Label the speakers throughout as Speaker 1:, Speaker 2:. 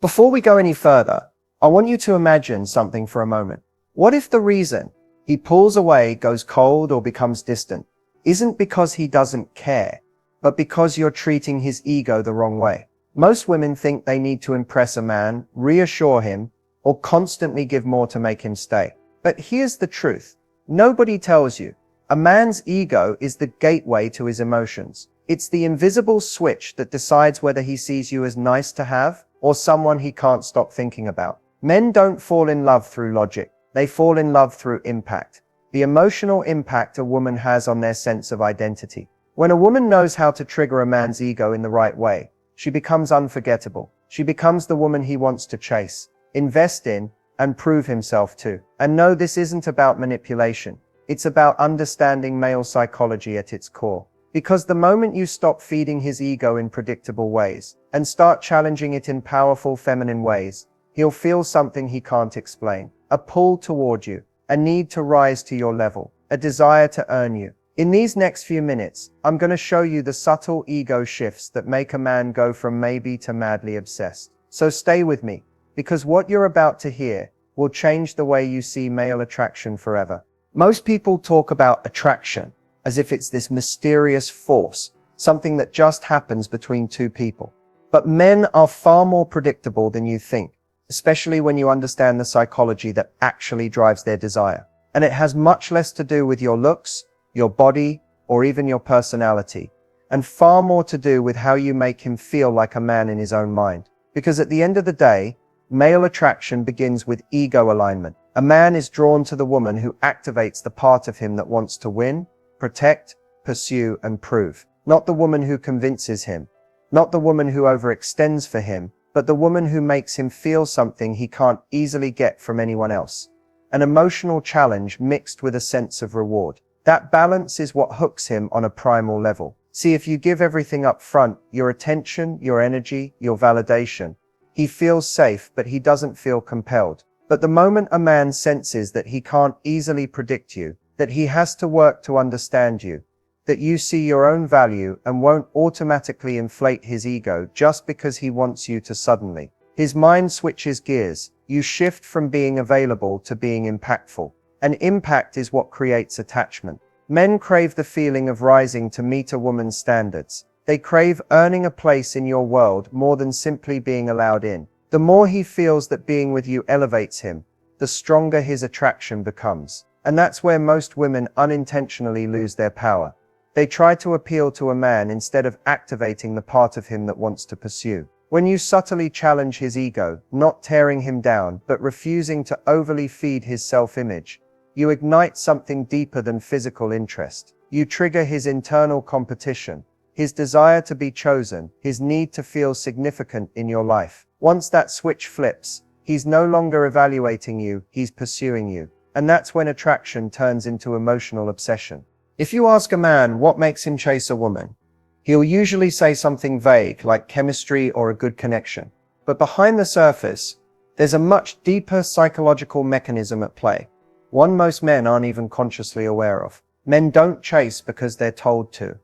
Speaker 1: Before we go any further, I want you to imagine something for a moment. What if the reason he pulls away, goes cold, or becomes distant isn't because he doesn't care, but because you're treating his ego the wrong way? Most women think they need to impress a man, reassure him, or constantly give more to make him stay. But here's the truth. Nobody tells you. A man's ego is the gateway to his emotions. It's the invisible switch that decides whether he sees you as nice to have or someone he can't stop thinking about. Men don't fall in love through logic. They fall in love through impact. The emotional impact a woman has on their sense of identity. When a woman knows how to trigger a man's ego in the right way, she becomes unforgettable. She becomes the woman he wants to chase, invest in, and prove himself to. And no, this isn't about manipulation. It's about understanding male psychology at its core. Because the moment you stop feeding his ego in predictable ways and start challenging it in powerful feminine ways, he'll feel something he can't explain. A pull toward you, a need to rise to your level, a desire to earn you. In these next few minutes, I'm going to show you the subtle ego shifts that make a man go from maybe to madly obsessed. So stay with me, because what you're about to hear will change the way you see male attraction forever. Most people talk about attraction as if it's this mysterious force, something that just happens between two people. But men are far more predictable than you think, especially when you understand the psychology that actually drives their desire. And it has much less to do with your looks, your body, or even your personality, and far more to do with how you make him feel like a man in his own mind. Because at the end of the day, male attraction begins with ego alignment. A man is drawn to the woman who activates the part of him that wants to win, protect, pursue, and prove. Not the woman who convinces him, not the woman who overextends for him, but the woman who makes him feel something he can't easily get from anyone else. An emotional challenge mixed with a sense of reward. That balance is what hooks him on a primal level. See, if you give everything up front, your attention, your energy, your validation, he feels safe, but he doesn't feel compelled. But the moment a man senses that he can't easily predict you, that he has to work to understand you, that you see your own value and won't automatically inflate his ego just because he wants you to suddenly, his mind switches gears. You shift from being available to being impactful. And impact is what creates attachment. Men crave the feeling of rising to meet a woman's standards. They crave earning a place in your world more than simply being allowed in. The more he feels that being with you elevates him, the stronger his attraction becomes. And that's where most women unintentionally lose their power. They try to appeal to a man instead of activating the part of him that wants to pursue. When you subtly challenge his ego, not tearing him down, but refusing to overly feed his self-image, you ignite something deeper than physical interest. You trigger his internal competition, his desire to be chosen, his need to feel significant in your life. Once that switch flips, he's no longer evaluating you, he's pursuing you. And that's when attraction turns into emotional obsession. If you ask a man what makes him chase a woman, he'll usually say something vague like chemistry or a good connection. But behind the surface, there's a much deeper psychological mechanism at play, one most men aren't even consciously aware of. Men don't chase because they're told to.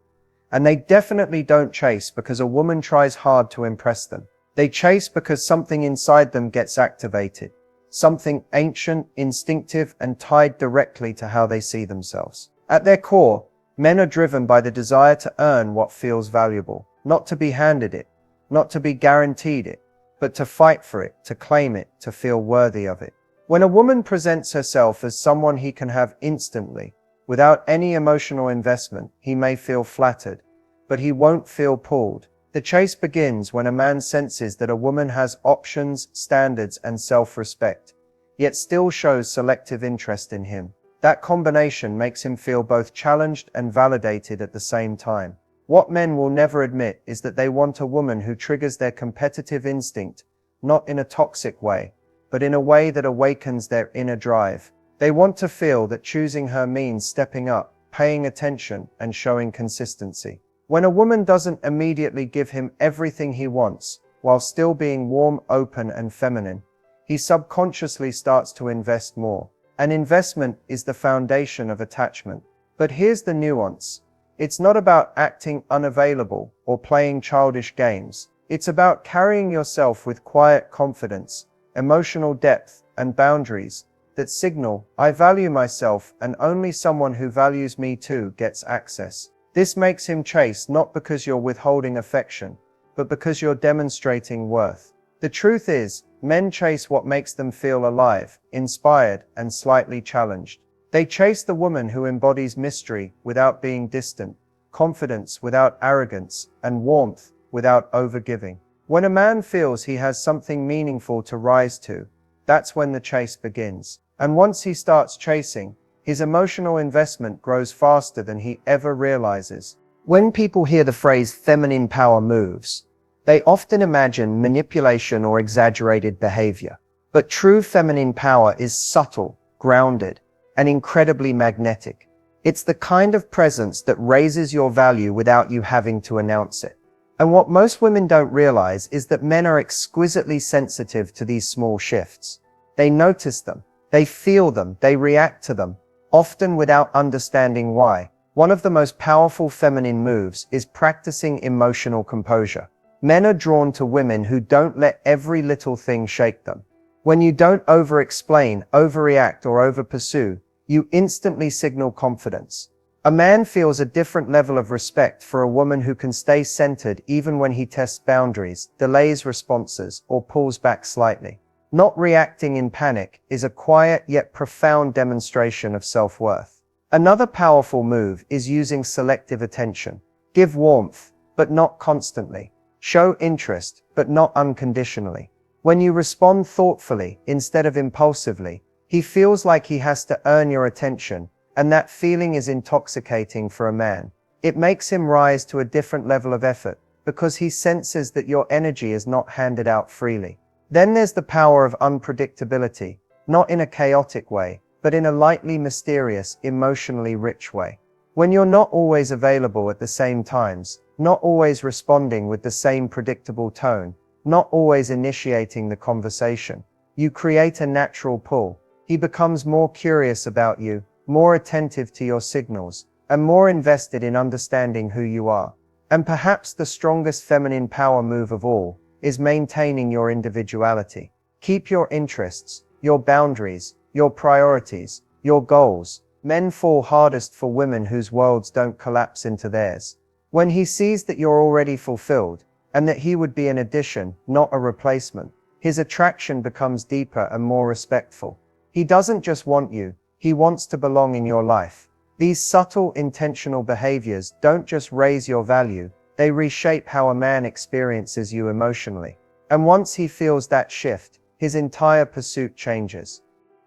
Speaker 1: And they definitely don't chase because a woman tries hard to impress them. They chase because something inside them gets activated. Something ancient, instinctive, and tied directly to how they see themselves. At their core, men are driven by the desire to earn what feels valuable, not to be handed it, not to be guaranteed it, but to fight for it, to claim it, to feel worthy of it. When a woman presents herself as someone he can have instantly, without any emotional investment, he may feel flattered, but he won't feel pulled. The chase begins when a man senses that a woman has options, standards, and self-respect, yet still shows selective interest in him. That combination makes him feel both challenged and validated at the same time. What men will never admit is that they want a woman who triggers their competitive instinct, not in a toxic way, but in a way that awakens their inner drive. They want to feel that choosing her means stepping up, paying attention, and showing consistency. When a woman doesn't immediately give him everything he wants, while still being warm, open, and feminine, he subconsciously starts to invest more. An investment is the foundation of attachment. But here's the nuance. It's not about acting unavailable or playing childish games. It's about carrying yourself with quiet confidence, emotional depth, and boundaries that signal, I value myself and only someone who values me too gets access. This makes him chase not because you're withholding affection, but because you're demonstrating worth. The truth is, men chase what makes them feel alive, inspired, and slightly challenged. They chase the woman who embodies mystery without being distant, confidence without arrogance, and warmth without overgiving. When a man feels he has something meaningful to rise to, that's when the chase begins. And once he starts chasing, his emotional investment grows faster than he ever realizes. When people hear the phrase feminine power moves, they often imagine manipulation or exaggerated behavior. But true feminine power is subtle, grounded, and incredibly magnetic. It's the kind of presence that raises your value without you having to announce it. And what most women don't realize is that men are exquisitely sensitive to these small shifts. They notice them, they feel them, they react to them, often without understanding why. One of the most powerful feminine moves is practicing emotional composure. Men are drawn to women who don't let every little thing shake them. When you don't over-explain, overreact, or over-pursue, you instantly signal confidence. A man feels a different level of respect for a woman who can stay centered even when he tests boundaries, delays responses, or pulls back slightly. Not reacting in panic is a quiet yet profound demonstration of self-worth. Another powerful move is using selective attention. Give warmth, but not constantly. Show interest, but not unconditionally. When you respond thoughtfully instead of impulsively, he feels like he has to earn your attention, and that feeling is intoxicating for a man. It makes him rise to a different level of effort, because he senses that your energy is not handed out freely. Then there's the power of unpredictability, not in a chaotic way, but in a lightly mysterious, emotionally rich way. When you're not always available at the same times, not always responding with the same predictable tone, not always initiating the conversation, you create a natural pull. He becomes more curious about you, more attentive to your signals, and more invested in understanding who you are. And perhaps the strongest feminine power move of all is maintaining your individuality. Keep your interests, your boundaries, your priorities, your goals. Men fall hardest for women whose worlds don't collapse into theirs. When he sees that you're already fulfilled, and that he would be an addition, not a replacement, his attraction becomes deeper and more respectful. He doesn't just want you, he wants to belong in your life. These subtle, intentional behaviors don't just raise your value, they reshape how a man experiences you emotionally. And once he feels that shift, his entire pursuit changes.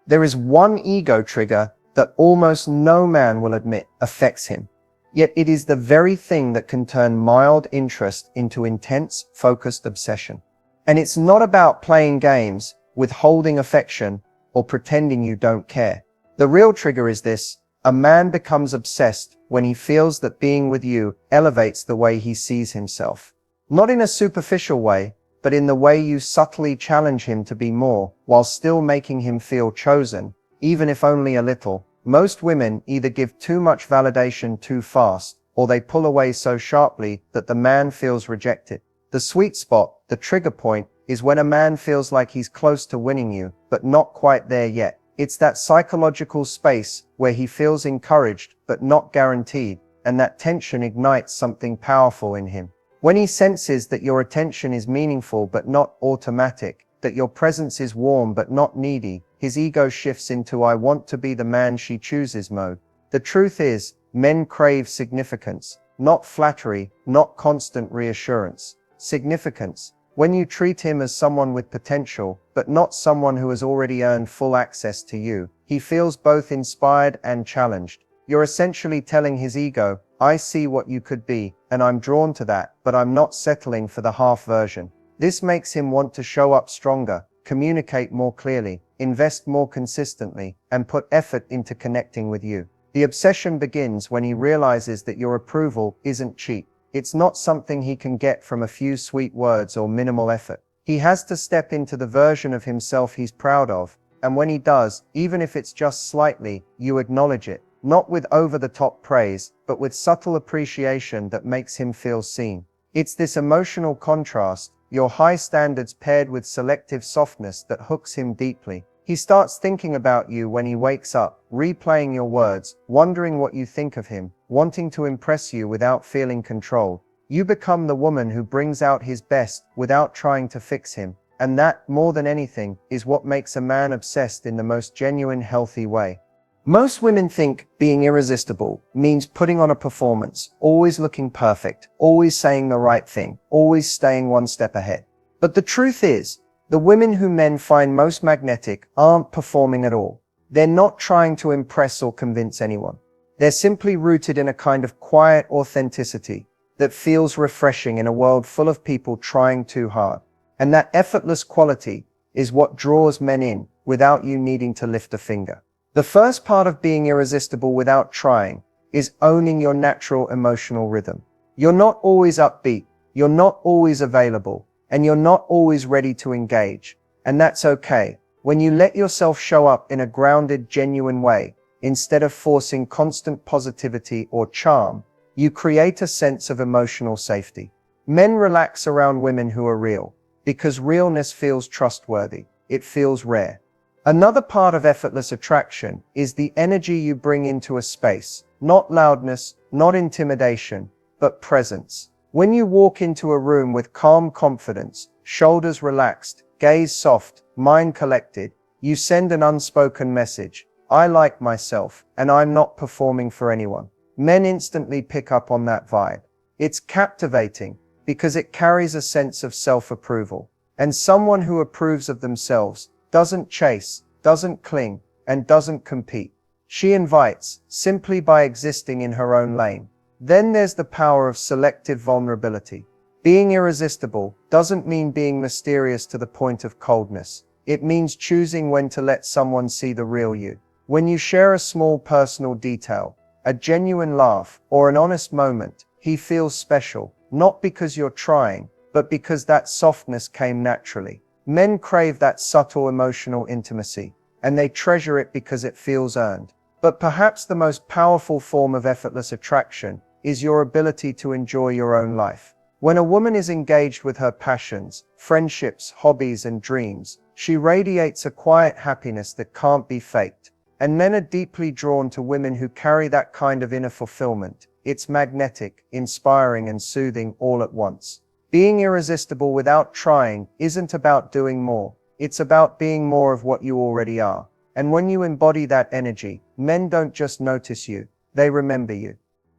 Speaker 1: There is one ego trigger that almost no man will admit affects him. Yet it is the very thing that can turn mild interest into intense, focused obsession. And it's not about playing games, withholding affection, or pretending you don't care. The real trigger is this: a man becomes obsessed when he feels that being with you elevates the way he sees himself. Not in a superficial way, but in the way you subtly challenge him to be more, while still making him feel chosen, even if only a little. Most women either give too much validation too fast, or they pull away so sharply that the man feels rejected. The sweet spot, the trigger point, is when a man feels like he's close to winning you, but not quite there yet. It's that psychological space where he feels encouraged, but not guaranteed, and that tension ignites something powerful in him. When he senses that your attention is meaningful but not automatic, that your presence is warm but not needy, his ego shifts into "I want to be the man she chooses" mode. The truth is, men crave significance, not flattery, not constant reassurance. Significance. When you treat him as someone with potential, but not someone who has already earned full access to you, he feels both inspired and challenged. You're essentially telling his ego, "I see what you could be, and I'm drawn to that, but I'm not settling for the half version." This makes him want to show up stronger, communicate more clearly, invest more consistently, and put effort into connecting with you. The obsession begins when he realizes that your approval isn't cheap. It's not something he can get from a few sweet words or minimal effort. He has to step into the version of himself he's proud of, and when he does, even if it's just slightly, you acknowledge it, not with over-the-top praise, but with subtle appreciation that makes him feel seen. It's this emotional contrast, your high standards paired with selective softness, that hooks him deeply. He starts thinking about you when he wakes up, replaying your words, wondering what you think of him, wanting to impress you without feeling controlled. You become the woman who brings out his best without trying to fix him. And that, more than anything, is what makes a man obsessed in the most genuine, healthy way. Most women think being irresistible means putting on a performance, always looking perfect, always saying the right thing, always staying one step ahead. But the truth is, the women who men find most magnetic aren't performing at all. They're not trying to impress or convince anyone. They're simply rooted in a kind of quiet authenticity that feels refreshing in a world full of people trying too hard. And that effortless quality is what draws men in without you needing to lift a finger. The first part of being irresistible without trying is owning your natural emotional rhythm. You're not always upbeat, you're not always available, and you're not always ready to engage. And that's okay. When you let yourself show up in a grounded, genuine way, instead of forcing constant positivity or charm, you create a sense of emotional safety. Men relax around women who are real, because realness feels trustworthy. It feels rare. Another part of effortless attraction is the energy you bring into a space. Not loudness, not intimidation, but presence. When you walk into a room with calm confidence, shoulders relaxed, gaze soft, mind collected, you send an unspoken message. I like myself, and I'm not performing for anyone. Men instantly pick up on that vibe. It's captivating because it carries a sense of self-approval. And someone who approves of themselves doesn't chase, doesn't cling, and doesn't compete. She invites, simply by existing in her own lane. Then there's the power of selective vulnerability. Being irresistible doesn't mean being mysterious to the point of coldness. It means choosing when to let someone see the real you. When you share a small personal detail, a genuine laugh, or an honest moment, he feels special, not because you're trying, but because that softness came naturally. Men crave that subtle emotional intimacy, and they treasure it because it feels earned. But perhaps the most powerful form of effortless attraction is your ability to enjoy your own life. When a woman is engaged with her passions, friendships, hobbies, and dreams, she radiates a quiet happiness that can't be faked. And men are deeply drawn to women who carry that kind of inner fulfillment. It's magnetic, inspiring, and soothing all at once. Being irresistible without trying isn't about doing more. It's about being more of what you already are. And when you embody that energy, men don't just notice you, they remember you.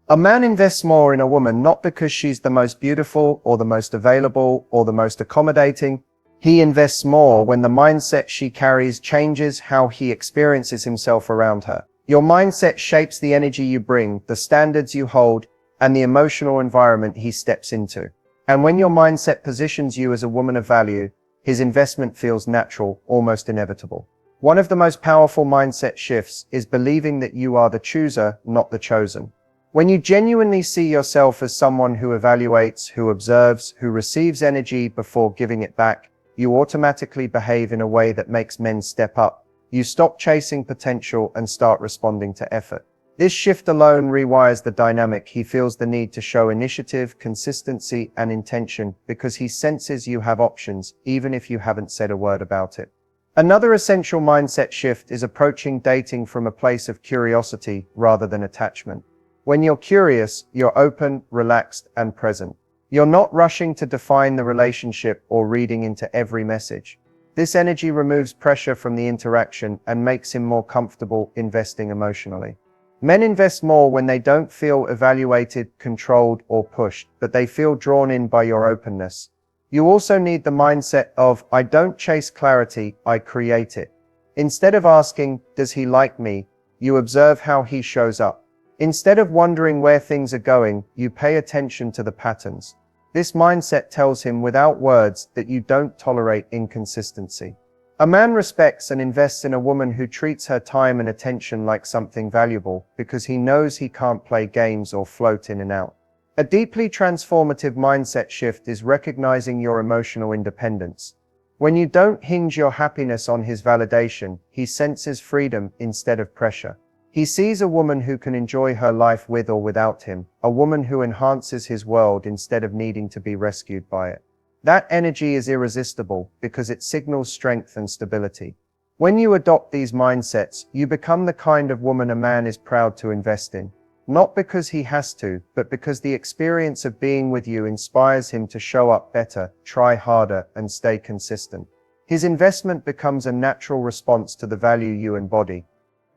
Speaker 1: A man invests more in a woman not because she's the most beautiful or the most available or the most accommodating. He invests more when the mindset she carries changes how he experiences himself around her. Your mindset shapes the energy you bring, the standards you hold, and the emotional environment he steps into. And when your mindset positions you as a woman of value, his investment feels natural, almost inevitable. One of the most powerful mindset shifts is believing that you are the chooser, not the chosen. When you genuinely see yourself as someone who evaluates, who observes, who receives energy before giving it back, you automatically behave in a way that makes men step up. You stop chasing potential and start responding to effort. This shift alone rewires the dynamic. He feels the need to show initiative, consistency, and intention because he senses you have options, even if you haven't said a word about it. Another essential mindset shift is approaching dating from a place of curiosity rather than attachment. When you're curious, you're open, relaxed, and present. You're not rushing to define the relationship or reading into every message. This energy removes pressure from the interaction and makes him more comfortable investing emotionally. Men invest more when they don't feel evaluated, controlled, or pushed, but they feel drawn in by your openness. You also need the mindset of, I don't chase clarity, I create it. Instead of asking, does he like me, you observe how he shows up. Instead of wondering where things are going, you pay attention to the patterns. This mindset tells him without words that you don't tolerate inconsistency. A man respects and invests in a woman who treats her time and attention like something valuable because he knows he can't play games or float in and out. A deeply transformative mindset shift is recognizing your emotional independence. When you don't hinge your happiness on his validation, he senses freedom instead of pressure. He sees a woman who can enjoy her life with or without him, a woman who enhances his world instead of needing to be rescued by it. That energy is irresistible because it signals strength and stability. When you adopt these mindsets, you become the kind of woman a man is proud to invest in. Not because he has to, but because the experience of being with you inspires him to show up better, try harder, and stay consistent. His investment becomes a natural response to the value you embody.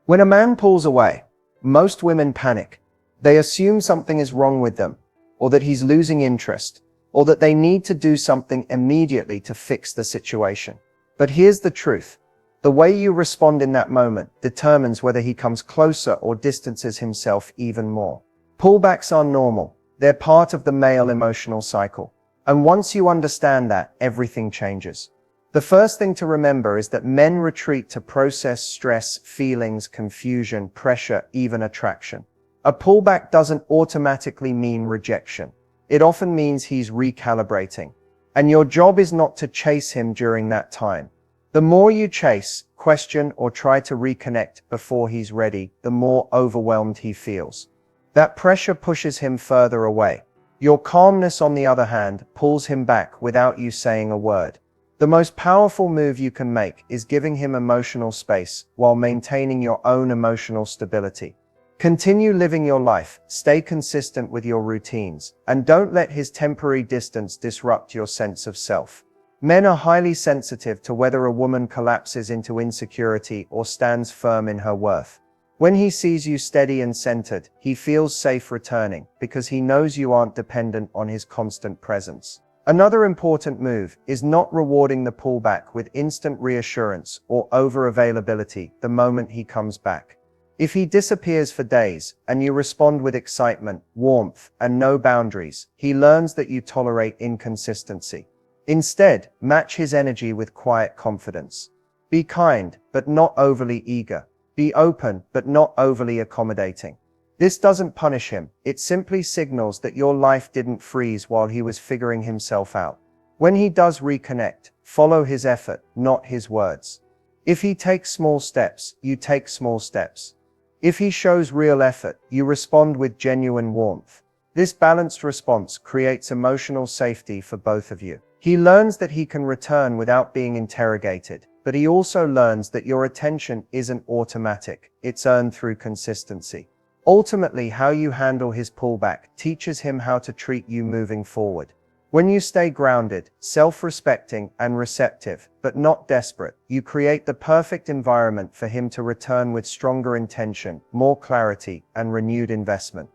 Speaker 1: When a man pulls away, most women panic. They assume something is wrong with them, or that he's losing interest, or that they need to do something immediately to fix the situation. But here's the truth. The way you respond in that moment determines whether he comes closer or distances himself even more. Pullbacks are normal. They're part of the male emotional cycle. And once you understand that, everything changes. The first thing to remember is that men retreat to process stress, feelings, confusion, pressure, even attraction. A pullback doesn't automatically mean rejection. It often means he's recalibrating. And your job is not to chase him during that time. The more you chase, question, or try to reconnect before he's ready, the more overwhelmed he feels. That pressure pushes him further away. Your calmness, on the other hand, pulls him back without you saying a word. The most powerful move you can make is giving him emotional space while maintaining your own emotional stability. Continue living your life, stay consistent with your routines, and don't let his temporary distance disrupt your sense of self. Men are highly sensitive to whether a woman collapses into insecurity or stands firm in her worth. When he sees you steady and centered, he feels safe returning because he knows you aren't dependent on his constant presence. Another important move is not rewarding the pullback with instant reassurance or over-availability the moment he comes back. If he disappears for days and you respond with excitement, warmth, and no boundaries, he learns that you tolerate inconsistency. Instead, match his energy with quiet confidence. Be kind, but not overly eager. Be open, but not overly accommodating. This doesn't punish him, it simply signals that your life didn't freeze while he was figuring himself out. When he does reconnect, follow his effort, not his words. If he takes small steps, you take small steps. If he shows real effort, you respond with genuine warmth. This balanced response creates emotional safety for both of you. He learns that he can return without being interrogated, but he also learns that your attention isn't automatic, it's earned through consistency. Ultimately, how you handle his pullback teaches him how to treat you moving forward. When you stay grounded, self-respecting, and receptive, but not desperate, you create the perfect environment for him to return with stronger intention, more clarity, and renewed investment.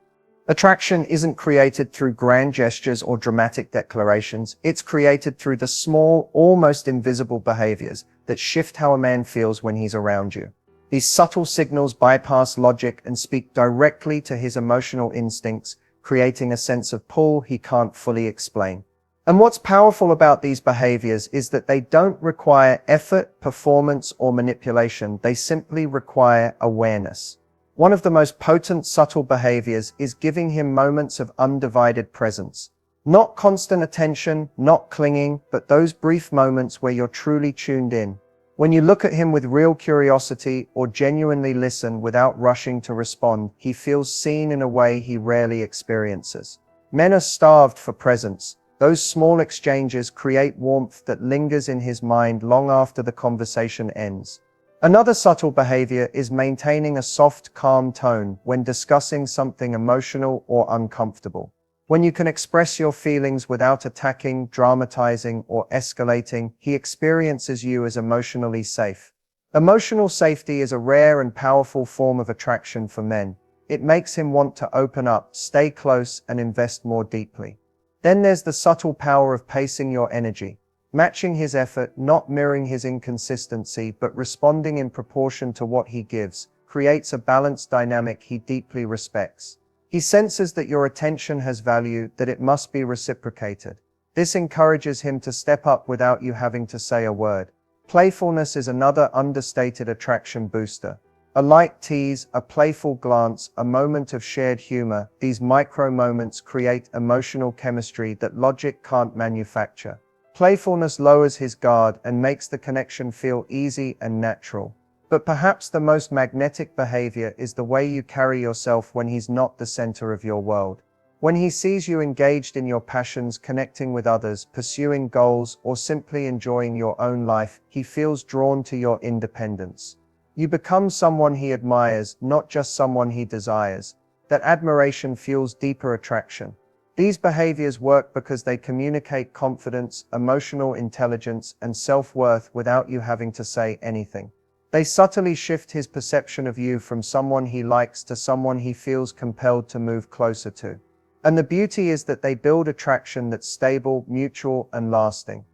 Speaker 1: Attraction isn't created through grand gestures or dramatic declarations. It's created through the small, almost invisible behaviors that shift how a man feels when he's around you. These subtle signals bypass logic and speak directly to his emotional instincts, creating a sense of pull he can't fully explain. And what's powerful about these behaviors is that they don't require effort, performance, or manipulation. They simply require awareness. One of the most potent subtle behaviors is giving him moments of undivided presence. Not constant attention, not clinging, but those brief moments where you're truly tuned in. When you look at him with real curiosity or genuinely listen without rushing to respond, he feels seen in a way he rarely experiences. Men are starved for presence. Those small exchanges create warmth that lingers in his mind long after the conversation ends. Another subtle behavior is maintaining a soft, calm tone when discussing something emotional or uncomfortable. When you can express your feelings without attacking, dramatizing, or escalating, he experiences you as emotionally safe. Emotional safety is a rare and powerful form of attraction for men. It makes him want to open up, stay close, and invest more deeply. Then there's the subtle power of pacing your energy. Matching his effort, not mirroring his inconsistency, but responding in proportion to what he gives, creates a balanced dynamic he deeply respects. He senses that your attention has value, that it must be reciprocated. This encourages him to step up without you having to say a word. Playfulness is another understated attraction booster. A light tease, a playful glance, a moment of shared humor, these micro moments create emotional chemistry that logic can't manufacture. Playfulness lowers his guard and makes the connection feel easy and natural. But perhaps the most magnetic behavior is the way you carry yourself when he's not the center of your world. When he sees you engaged in your passions, connecting with others, pursuing goals, or simply enjoying your own life, he feels drawn to your independence. You become someone he admires, not just someone he desires. That admiration fuels deeper attraction. These behaviors work because they communicate confidence, emotional intelligence, and self-worth without you having to say anything. They subtly shift his perception of you from someone he likes to someone he feels compelled to move closer to. And the beauty is that they build attraction that's stable, mutual, and lasting.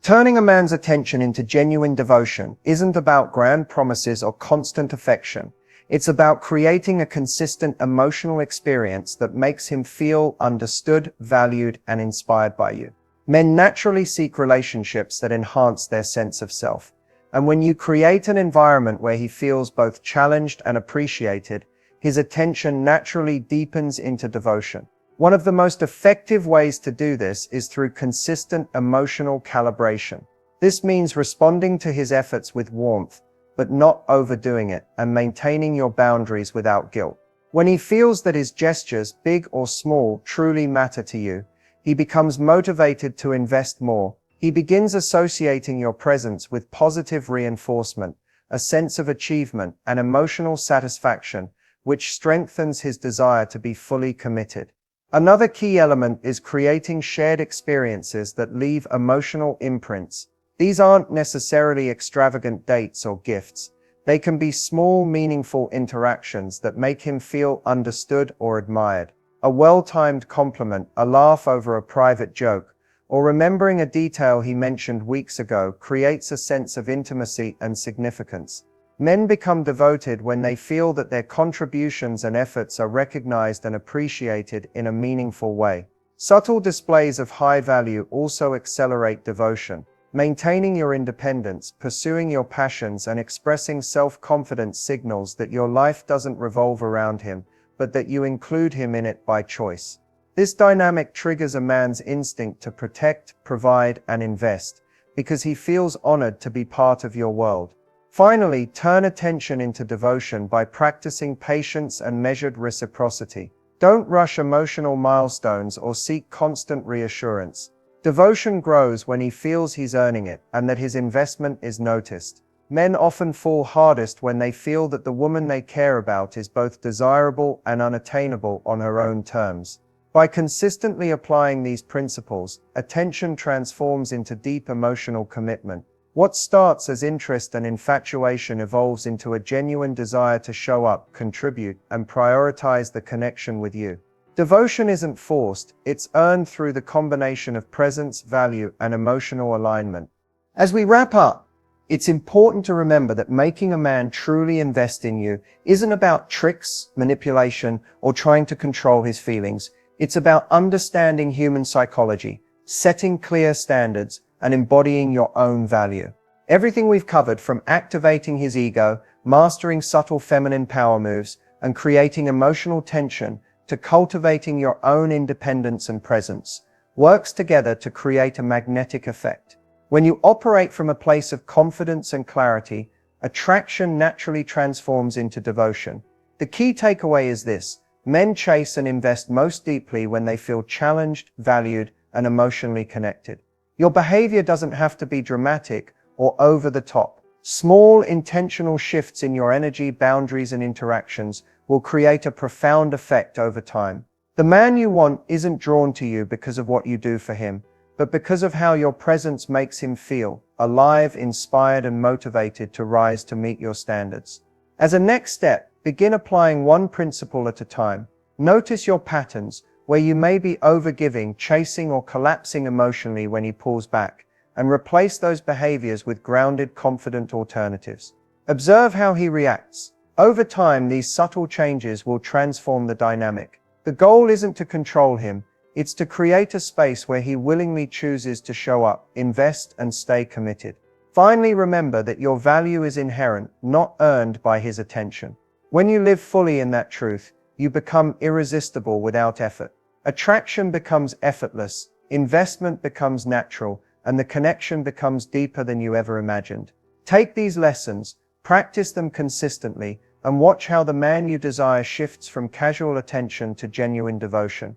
Speaker 1: Turning a man's attention into genuine devotion isn't about grand promises or constant affection. It's about creating a consistent emotional experience that makes him feel understood, valued, and inspired by you. Men naturally seek relationships that enhance their sense of self. And when you create an environment where he feels both challenged and appreciated, his attention naturally deepens into devotion. One of the most effective ways to do this is through consistent emotional calibration. This means responding to his efforts with warmth, but not overdoing it, and maintaining your boundaries without guilt. When he feels that his gestures, big or small, truly matter to you, he becomes motivated to invest more. He begins associating your presence with positive reinforcement, a sense of achievement, and emotional satisfaction, which strengthens his desire to be fully committed. Another key element is creating shared experiences that leave emotional imprints. These aren't necessarily extravagant dates or gifts. They can be small, meaningful interactions that make him feel understood or admired. A well-timed compliment, a laugh over a private joke, or remembering a detail he mentioned weeks ago creates a sense of intimacy and significance. Men become devoted when they feel that their contributions and efforts are recognized and appreciated in a meaningful way. Subtle displays of high value also accelerate devotion. Maintaining your independence, pursuing your passions, and expressing self-confidence signals that your life doesn't revolve around him, but that you include him in it by choice. This dynamic triggers a man's instinct to protect, provide, and invest, because he feels honored to be part of your world. Finally, turn attention into devotion by practicing patience and measured reciprocity. Don't rush emotional milestones or seek constant reassurance. Devotion grows when he feels he's earning it and that his investment is noticed. Men often fall hardest when they feel that the woman they care about is both desirable and unattainable on her own terms. By consistently applying these principles, attention transforms into deep emotional commitment. What starts as interest and infatuation evolves into a genuine desire to show up, contribute, and prioritize the connection with you. Devotion isn't forced, it's earned through the combination of presence, value, and emotional alignment. As we wrap up, it's important to remember that making a man truly invest in you isn't about tricks, manipulation, or trying to control his feelings. It's about understanding human psychology, setting clear standards, and embodying your own value. Everything we've covered, from activating his ego, mastering subtle feminine power moves, and creating emotional tension, to cultivating your own independence and presence, works together to create a magnetic effect. When you operate from a place of confidence and clarity, attraction naturally transforms into devotion. The key takeaway is this: men chase and invest most deeply when they feel challenged, valued, and emotionally connected. Your behavior doesn't have to be dramatic or over the top. Small, intentional shifts in your energy, boundaries, and interactions will create a profound effect over time. The man you want isn't drawn to you because of what you do for him, but because of how your presence makes him feel, alive, inspired, and motivated to rise to meet your standards. As a next step, begin applying one principle at a time. Notice your patterns, where you may be overgiving, chasing, or collapsing emotionally when he pulls back, and replace those behaviors with grounded, confident alternatives. Observe how he reacts. Over time, these subtle changes will transform the dynamic. The goal isn't to control him, it's to create a space where he willingly chooses to show up, invest, and stay committed. Finally, remember that your value is inherent, not earned by his attention. When you live fully in that truth, you become irresistible without effort. Attraction becomes effortless, investment becomes natural, and the connection becomes deeper than you ever imagined. Take these lessons, Practice them consistently and watch how the man you desire shifts from casual attention to genuine devotion.